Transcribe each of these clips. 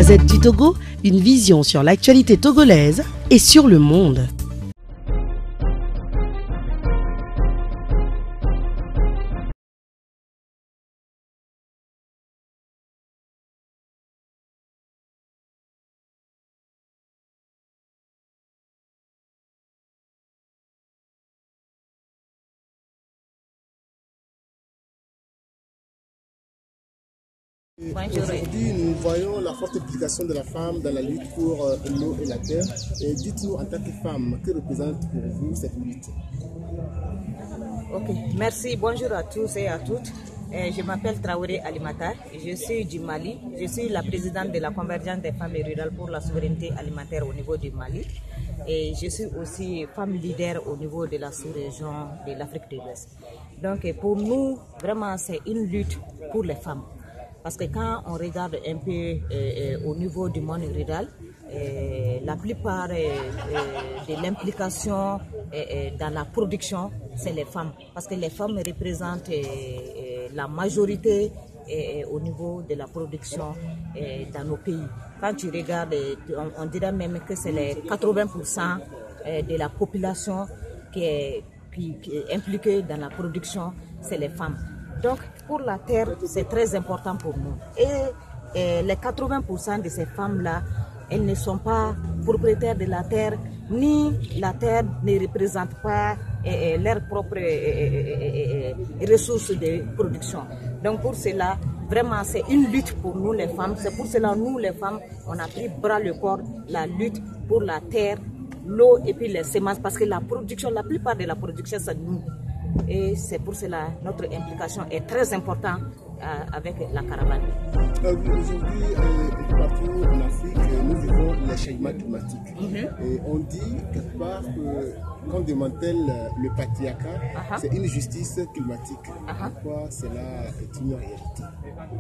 Gazette du Togo, une vision sur l'actualité togolaise et sur le monde. Aujourd'hui, nous voyons la forte implication de la femme dans la lutte pour l'eau et la terre. Dites-nous, en tant que femme, que représente pour vous cette lutte? Ok, merci. Bonjour à tous et à toutes. Je m'appelle Traoré Alimata. Je suis du Mali. Je suis la présidente de la Convergence des femmes rurales pour la souveraineté alimentaire au niveau du Mali. Et je suis aussi femme leader au niveau de la sous-région de l'Afrique de l'Ouest. Donc pour nous, vraiment, c'est une lutte pour les femmes. Parce que quand on regarde un peu au niveau du monde rural, la plupart de l'implication dans la production, c'est les femmes. Parce que les femmes représentent la majorité au niveau de la production dans nos pays. Quand tu regardes, on dirait même que c'est les 80% de la population qui est impliquée dans la production, c'est les femmes. Donc, pour la terre, c'est très important pour nous. Et les 80% de ces femmes-là, elles ne sont pas propriétaires de la terre, ni la terre ne représente pas leurs propres ressources de production. Donc, pour cela, vraiment, c'est une lutte pour nous, les femmes. C'est pour cela, nous, les femmes, on a pris bras le corps la lutte pour la terre, l'eau et puis les semences. Parce que la production, la plupart de la production, c'est nous. Et c'est pour cela notre implication est très importante avec la caravane. Aujourd'hui, partout en Afrique, nous vivons les changements climatiques. Et on dit quelque part que quand démantèle le patriarcat, c'est une justice climatique. Pourquoi cela est une réalité?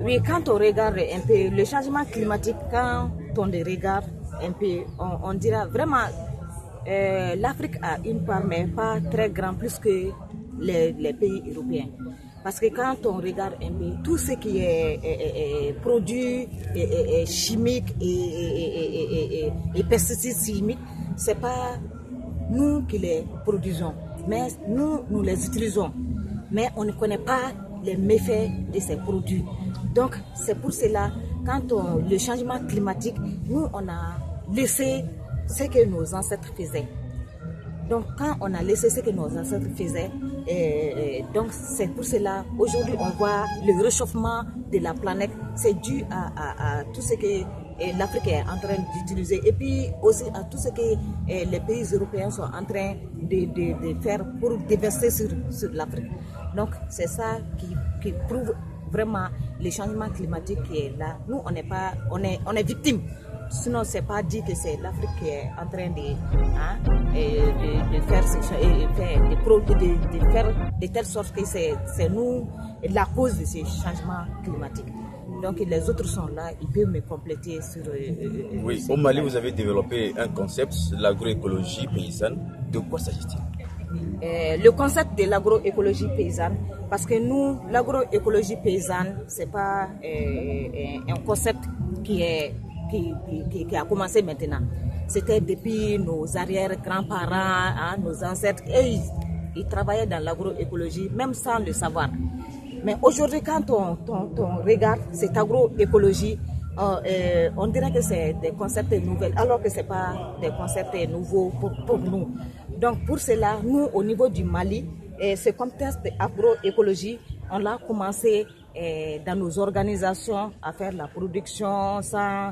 Oui, quand on regarde un peu le changement climatique, quand on le regarde un peu, on dira vraiment l'Afrique a une part, mais pas très grande, plus que les pays européens. Parce que quand on regarde un peu tout ce qui est produit chimique et pesticides chimiques, c'est pas nous qui les produisons, mais nous les utilisons. Mais on ne connaît pas les méfaits de ces produits. Donc c'est pour cela, quand le changement climatique, nous on a laissé ce que nos ancêtres faisaient. Donc quand on a laissé ce que nos ancêtres faisaient, donc c'est pour cela, aujourd'hui on voit le réchauffement de la planète, c'est dû à tout ce que l'Afrique est en train d'utiliser et puis aussi à tout ce que les pays européens sont en train de faire pour déverser sur l'Afrique. Donc c'est ça qui prouve vraiment le changement climatique qui est là. Nous on n'est pas, on est victime. Sinon, c'est pas dit que c'est l'Afrique qui est en train de faire de telle sorte que c'est nous la cause de ces changements climatiques. Donc les autres sont là, ils peuvent me compléter sur... oui, au Mali, vous avez développé un concept, l'agroécologie paysanne. De quoi s'agit-il? Le concept de l'agroécologie paysanne, parce que nous, l'agroécologie paysanne, c'est pas un concept qui a commencé maintenant. C'était depuis nos arrière-grands-parents, nos ancêtres, et ils travaillaient dans l'agroécologie, même sans le savoir. Mais aujourd'hui, quand on regarde cette agroécologie, on dirait que c'est des concepts nouveaux, alors que ce n'est pas des concepts nouveaux pour nous. Donc pour cela, nous, au niveau du Mali, ce contexte d'agroécologie, on l'a commencé dans nos organisations à faire la production sans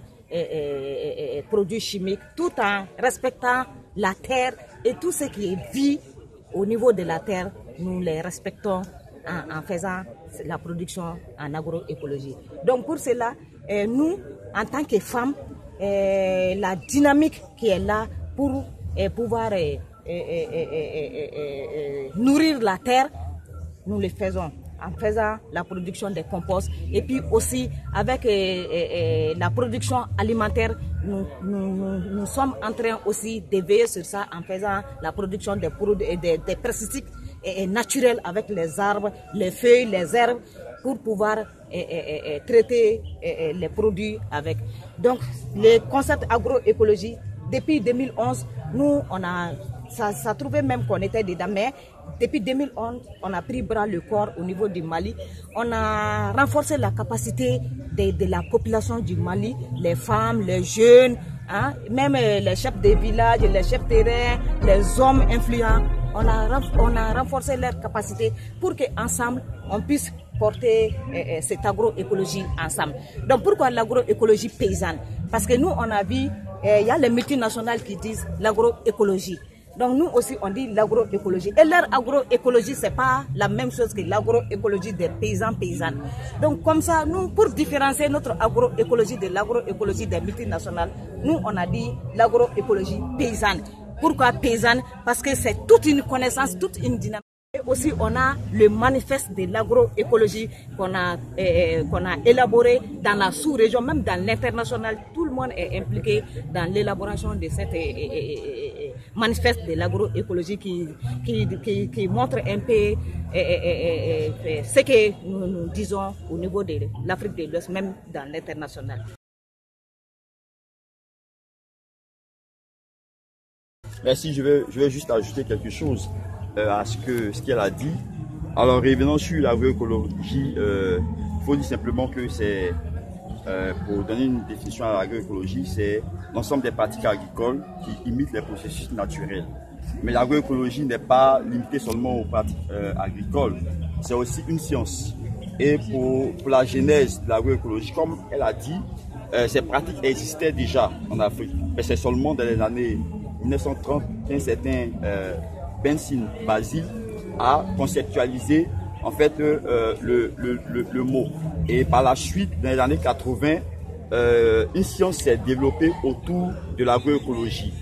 produits chimiques, tout en respectant la terre et tout ce qui est vie au niveau de la terre, nous les respectons en faisant la production en agroécologie. Donc pour cela, nous, en tant que femmes, la dynamique qui est là pour pouvoir nourrir la terre, nous le faisons en faisant la production des composts et puis aussi avec la production alimentaire, nous sommes en train aussi de veiller sur ça en faisant la production des pesticides naturels avec les arbres, les feuilles, les herbes pour pouvoir traiter les produits avec. Donc, le concept agroécologie, depuis 2011, nous, ça trouvait même qu'on était dedans, mais depuis 2011, on a pris bras le corps au niveau du Mali. On a renforcé la capacité de la population du Mali, les femmes, les jeunes, hein, même les chefs des villages, les chefs terrains, les hommes influents. On a renforcé leur capacité pour qu'ensemble, on puisse porter cette agroécologie ensemble. Donc pourquoi l'agroécologie paysanne? Parce que nous, on a vu, il y a les multinationales qui disent l'agroécologie. Donc nous aussi, on dit l'agroécologie. Et leur agroécologie, ce n'est pas la même chose que l'agroécologie des paysannes. Donc comme ça, nous, pour différencier notre agroécologie de l'agroécologie des multinationales, nous, on a dit l'agroécologie paysanne. Pourquoi paysanne? Parce que c'est toute une connaissance, toute une dynamique. Et aussi, on a le manifeste de l'agroécologie qu'on a élaboré dans la sous-région, même dans l'international. Tout le monde est impliqué dans l'élaboration de cette manifeste de l'agroécologie qui montre un peu ce que nous disons au niveau de l'Afrique de l'Ouest, même dans l'international. Merci, je vais juste ajouter quelque chose à ce qu'elle a dit. Alors, revenons sur l'agroécologie, il faut dire simplement que c'est, pour donner une définition à l'agroécologie, c'est l'ensemble des pratiques agricoles qui imitent les processus naturels. Mais l'agroécologie n'est pas limitée seulement aux pratiques agricoles, c'est aussi une science. Et pour la genèse de l'agroécologie, comme elle a dit, ces pratiques existaient déjà en Afrique, mais c'est seulement dans les années 1930 qu'un certain Benson Basile a conceptualisé en fait le mot. Et par la suite, dans les années 80, une science s'est développée autour de l'agroécologie.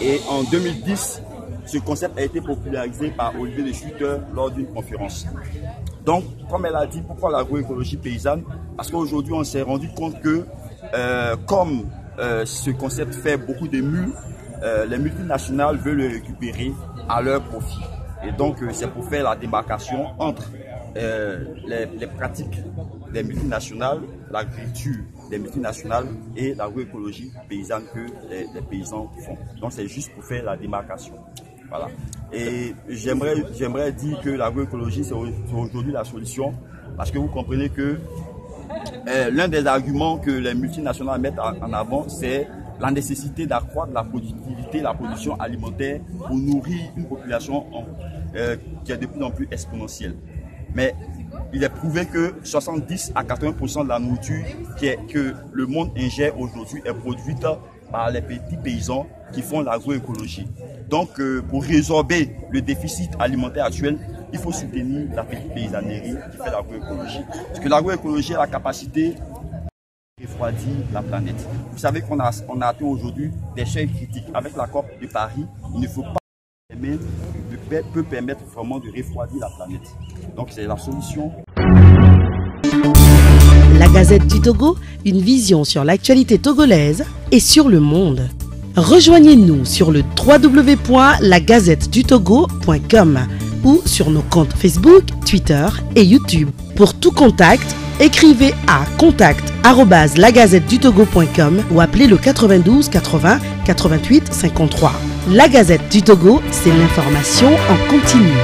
Et en 2010, ce concept a été popularisé par Olivier de Schutter lors d'une conférence. Donc, comme elle a dit, pourquoi l'agroécologie paysanne? Parce qu'aujourd'hui, on s'est rendu compte que comme ce concept fait beaucoup de mules, les multinationales veulent le récupérer à leur profit. Et donc, c'est pour faire la démarcation entre les pratiques des multinationales, l'agriculture des multinationales et l'agroécologie paysanne que les paysans font. Donc, c'est juste pour faire la démarcation. Voilà. Et j'aimerais dire que l'agroécologie, c'est aujourd'hui la solution, parce que vous comprenez que l'un des arguments que les multinationales mettent en avant, c'est la nécessité d'accroître la productivité, la production alimentaire pour nourrir une population qui est de plus en plus exponentielle. Mais il est prouvé que 70 à 80% de la nourriture que le monde ingère aujourd'hui est produite par les petits paysans qui font l'agroécologie. Donc, pour résorber le déficit alimentaire actuel, il faut soutenir la petite paysannerie qui fait l'agroécologie. Parce que l'agroécologie a la capacité refroidir la planète. Vous savez qu'on a atteint aujourd'hui des seuils critiques. Avec l'accord de Paris, il ne faut pas peut permettre vraiment de refroidir la planète. Donc c'est la solution. La Gazette du Togo, une vision sur l'actualité togolaise et sur le monde. Rejoignez-nous sur le www.lagazettedutogo.com ou sur nos comptes Facebook, Twitter et YouTube. Pour tout contact, écrivez à contact@lagazettedutogo.com ou appelez le 92 80 88 53. La Gazette du Togo, c'est l'information en continu.